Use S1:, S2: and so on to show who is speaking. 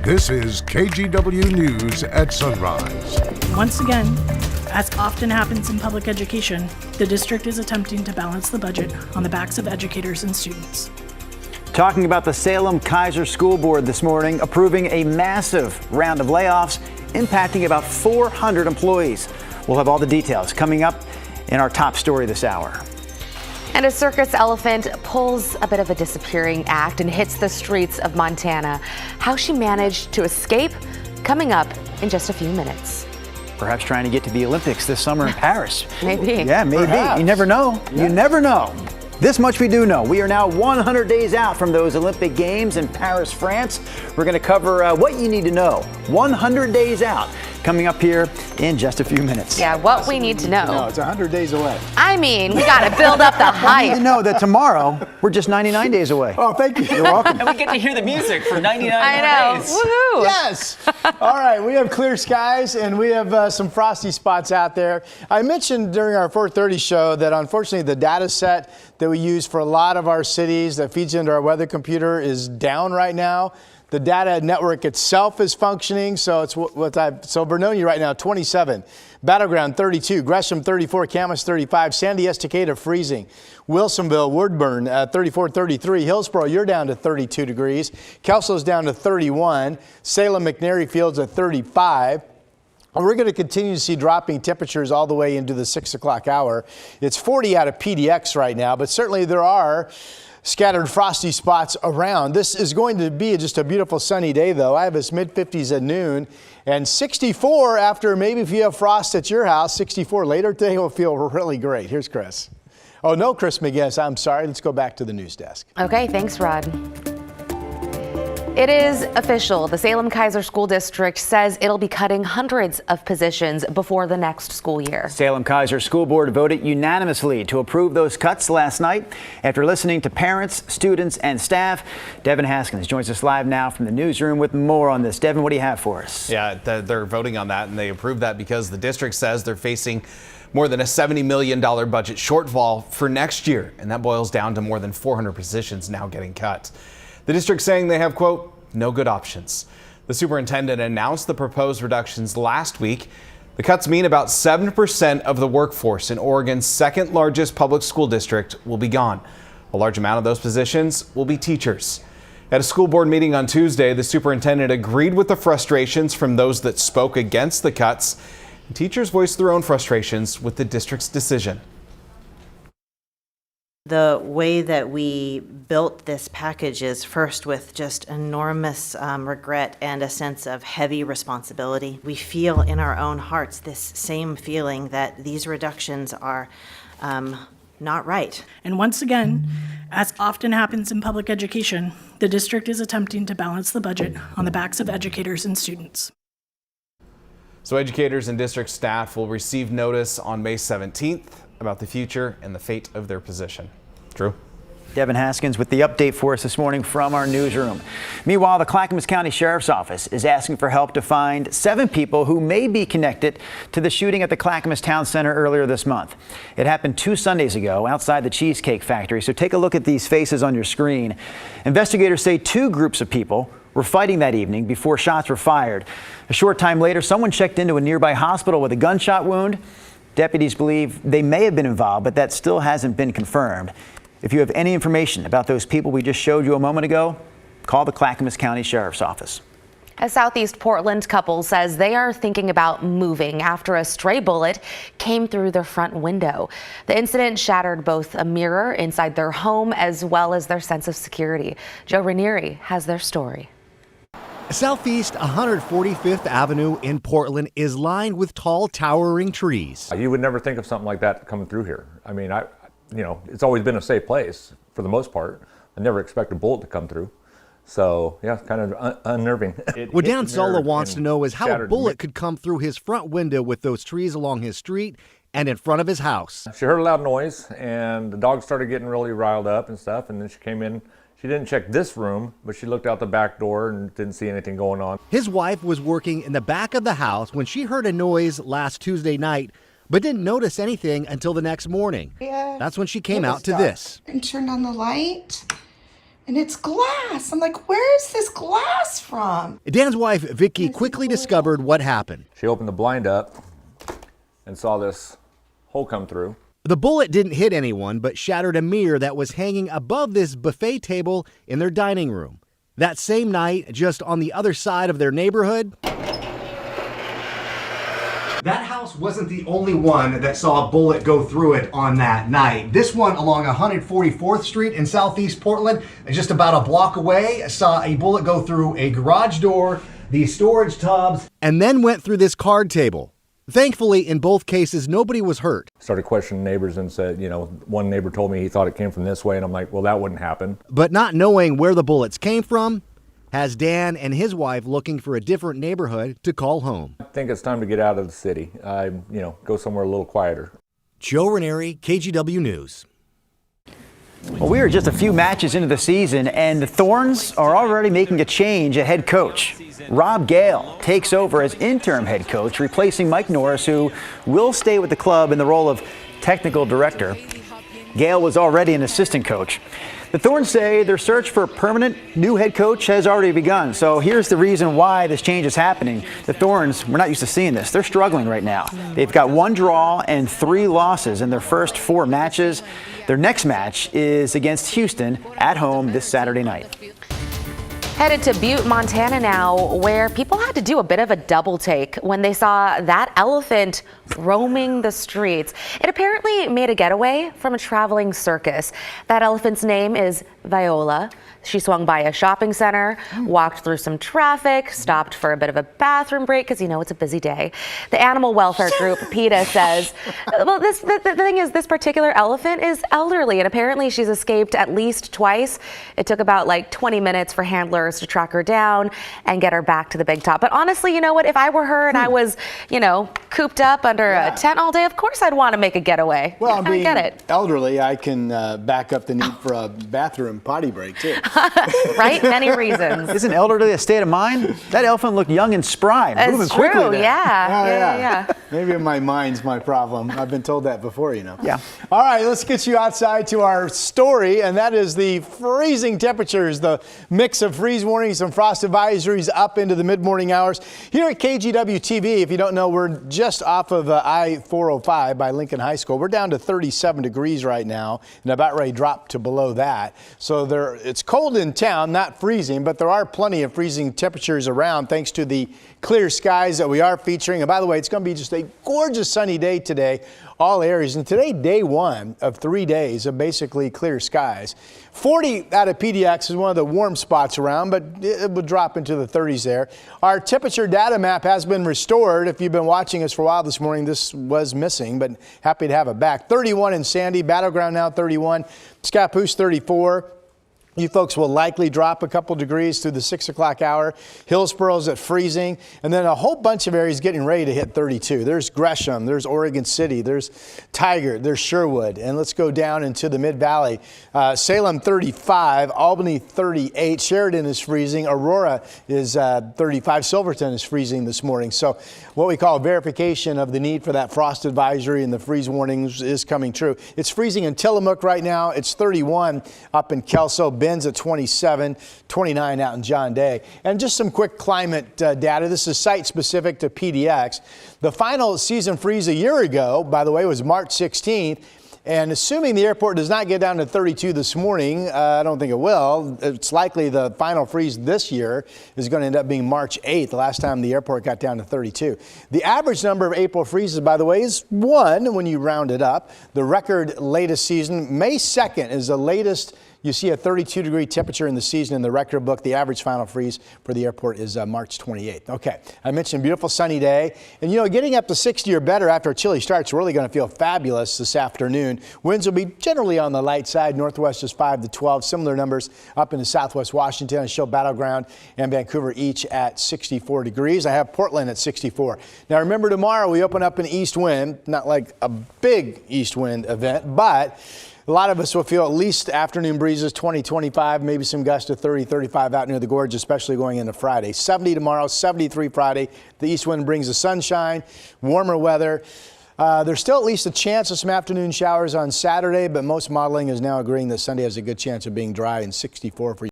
S1: This is KGW News at Sunrise.
S2: Once again, as often happens in public education, the district is attempting to balance the budget on the backs of educators and students.
S3: Talking about the Salem-Keizer School Board this morning, approving a massive round of layoffs impacting about 400 employees. We'll have all the details coming up in our top story this hour.
S4: And a circus elephant pulls a bit of a disappearing act and hits the streets of Montana. How she managed to escape, coming up in just a few minutes.
S3: Perhaps trying to get to the Olympics this summer in Paris.
S4: Maybe.
S3: Yeah, maybe.
S5: Perhaps.
S3: You never know.
S5: Yeah.
S3: You never know. This much we do know. We are now 100 days out from those Olympic Games in Paris, France. We're going to cover what you need to know 100 days out, coming up here in just a few minutes.
S4: Yeah, what we need to know.
S5: No, it's 100 days away.
S4: I mean, we got to build up the
S3: You need
S4: hype.
S3: to know that tomorrow we're just 99 days away.
S5: Oh, thank you.
S3: You're welcome.
S6: And we get to hear the music for 99
S4: I
S6: more
S4: know.
S6: days.
S4: Woohoo.
S5: Yes. All right. We have clear skies and we have some frosty spots out there. I mentioned during our 4:30 show that unfortunately the data set that we use for a lot of our cities that feeds into our weather computer is down right now. The data network itself is functioning, so it's so Vernonia right now 27, Battleground 32, Gresham 34, Camas 35, Sandy Estacada freezing, Wilsonville, Woodburn 34, 33, Hillsboro you're down to 32 degrees, Kelso's down to 31, Salem McNary Fields at 35. And we're going to continue to see dropping temperatures all the way into the 6 o'clock hour. It's 40 out of PDX right now, but certainly there are scattered frosty spots around. This is going to be just a beautiful sunny day, though. I have us mid-50s at noon and 64 after maybe if you have frost at your house. 64 later today will feel really great. Here's Chris. Oh, no, Chris McGinnis. I'm sorry. Let's go back to the news desk.
S4: Okay, thanks, Rod. It is official. The Salem-Keizer School District says it'll be cutting hundreds of positions before the next school year.
S3: Salem-Keizer School Board voted unanimously to approve those cuts last night after listening to parents, students, and staff. Devin Haskins joins us live now from the newsroom with more on this. Devin, what do you have for us?
S7: Yeah, they're voting on that, and they approved that because the district says they're facing more than a $70 million budget shortfall for next year, and that boils down to more than 400 positions now getting cut. The district saying they have, quote, no good options. The superintendent announced the proposed reductions last week. The cuts mean about 7% of the workforce in Oregon's second largest public school district will be gone. A large amount of those positions will be teachers. At a school board meeting on Tuesday, the superintendent agreed with the frustrations from those that spoke against the cuts. Teachers voiced their own frustrations with the district's decision.
S8: The way that we built this package is first with just enormous regret and a sense of heavy responsibility. We feel in our own hearts this same feeling that these reductions are not right.
S2: And once again, as often happens in public education, the district is attempting to balance the budget on the backs of educators and students.
S7: So educators and district staff will receive notice on May 17th about the future and the fate of their position. Drew?
S3: Devin Haskins with the update for us this morning from our newsroom. Meanwhile, the Clackamas County Sheriff's Office is asking for help to find 7 people who may be connected to the shooting at the Clackamas Town Center earlier this month. It happened 2 Sundays ago outside the Cheesecake Factory, so take a look at these faces on your screen. Investigators say 2 groups of people were fighting that evening before shots were fired. A short time later, someone checked into a nearby hospital with a gunshot wound. Deputies believe they may have been involved, but that still hasn't been confirmed. If you have any information about those people we just showed you a moment ago, call the Clackamas County Sheriff's Office.
S4: A Southeast Portland couple says they are thinking about moving after a stray bullet came through their front window. The incident shattered both a mirror inside their home as well as their sense of security. Joe Ranieri has their story.
S9: Southeast 145th Avenue in Portland is lined with tall, towering trees.
S10: You would never think of something like that coming through here. I mean, it's always been a safe place for the most part. I never expect a bullet to come through. So, yeah, kind of unnerving.
S9: What Dan Zola wants to know is how a bullet could come through his front window with those trees along his street and in front of his house.
S10: She heard a loud noise, and the dog started getting really riled up and stuff, and then she came in. She didn't check this room, but she looked out the back door and didn't see anything going on.
S9: His wife was working in the back of the house when she heard a noise last Tuesday night, but didn't notice anything until the next morning.
S11: Yeah,
S9: that's when she came out to this.
S11: And turned on the light, and it's glass. I'm like, where is this glass from?
S9: Dan's wife, Vicky, quickly discovered what happened.
S10: She opened the blind up and saw this hole come through.
S9: The bullet didn't hit anyone, but shattered a mirror that was hanging above this buffet table in their dining room. That same night, just on the other side of their neighborhood, that house wasn't the only one that saw a bullet go through it on that night. This one along 144th Street in Southeast Portland, just about a block away, saw a bullet go through a garage door, the storage tubs, and then went through this card table. Thankfully, in both cases, nobody was hurt.
S10: Started questioning neighbors and said, one neighbor told me he thought it came from this way, and I'm like, well, that wouldn't happen.
S9: But not knowing where the bullets came from has Dan and his wife looking for a different neighborhood to call home.
S10: I think it's time to get out of the city. Go somewhere a little quieter.
S9: Joe Ranieri, KGW News.
S3: Well, we are just a few matches into the season, and the Thorns are already making a change at head coach. Rob Gale takes over as interim head coach, replacing Mike Norris, who will stay with the club in the role of technical director. Gale was already an assistant coach. The Thorns say their search for a permanent new head coach has already begun. So here's the reason why this change is happening. The Thorns, we're not used to seeing this. They're struggling right now. They've got 1 draw and 3 losses in their first 4 matches. Their next match is against Houston at home this Saturday night.
S4: Headed to Butte, Montana now, where people had to do a bit of a double take when they saw that elephant roaming the streets. It apparently made a getaway from a traveling circus. That elephant's name is Viola. She swung by a shopping center, walked through some traffic, stopped for a bit of a bathroom break because, it's a busy day. The animal welfare group, PETA, says, well, the thing is, this particular elephant is elderly, and apparently she's escaped at least twice. It took about 20 minutes for handlers to track her down and get her back to the big top. But honestly, you know what? If I were her and I was, cooped up under a tent all day, of course I'd want to make a getaway.
S5: Well,
S4: I get it.
S5: Elderly, I can back up the need for a bathroom potty break, too.
S4: Right? Many reasons.
S3: Isn't elderly a state of mind? That elephant looked young and spry, moving quickly there.
S4: Yeah.
S5: Maybe my mind's my problem. I've been told that before,
S3: Yeah.
S5: All right, let's get you outside to our story, and that is the freezing temperatures, the mix of freeze warnings and frost advisories up into the mid-morning hours. Here at KGW TV, if you don't know, we're just off of I-405 by Lincoln High School. We're down to 37 degrees right now, and about ready to drop to below that. So it's cold in town, not freezing, but there are plenty of freezing temperatures around thanks to the clear skies that we are featuring. And by the way, it's going to be just a gorgeous sunny day today, all areas. And today, day 1 of 3 days of basically clear skies. 40 out of PDX is one of the warm spots around, but it will drop into the 30s there. Our temperature data map has been restored. If you've been watching us for a while this morning, this was missing, but happy to have it back. 31 in Sandy, Battleground now 31, Scappoose 34. You folks will likely drop a couple degrees through the 6 o'clock hour. Hillsboro's at freezing, and then a whole bunch of areas getting ready to hit 32. There's Gresham, there's Oregon City, there's Tigard, there's Sherwood, and let's go down into the Mid-Valley. Salem 35, Albany 38, Sheridan is freezing, Aurora is 35, Silverton is freezing this morning. So what we call verification of the need for that frost advisory and the freeze warnings is coming true. It's freezing in Tillamook right now. It's 31 up in Kelso. Ben's at 27, 29 out in John Day. And just some quick climate data. This is site specific to PDX. The final season freeze a year ago, by the way, was March 16th. And assuming the airport does not get down to 32 this morning, I don't think it will. It's likely the final freeze this year is going to end up being March 8th, the last time the airport got down to 32. The average number of April freezes, by the way, is 1 when you round it up. The record latest season, May 2nd is the latest. You see a 32-degree temperature in the season in the record book. The average final freeze for the airport is March 28th. Okay, I mentioned beautiful sunny day. And, getting up to 60 or better after a chilly start is really going to feel fabulous this afternoon. Winds will be generally on the light side. Northwest is 5 to 12. Similar numbers up into southwest Washington. I show Battleground and Vancouver each at 64 degrees. I have Portland at 64. Now, remember, tomorrow we open up an east wind, not like a big east wind event, but a lot of us will feel at least afternoon breezes, 20, 25, maybe some gusts of 30, 35 out near the gorge, especially going into Friday. 70 tomorrow, 73 Friday. The east wind brings the sunshine, warmer weather. There's still at least a chance of some afternoon showers on Saturday, but most modeling is now agreeing that Sunday has a good chance of being dry and 64 for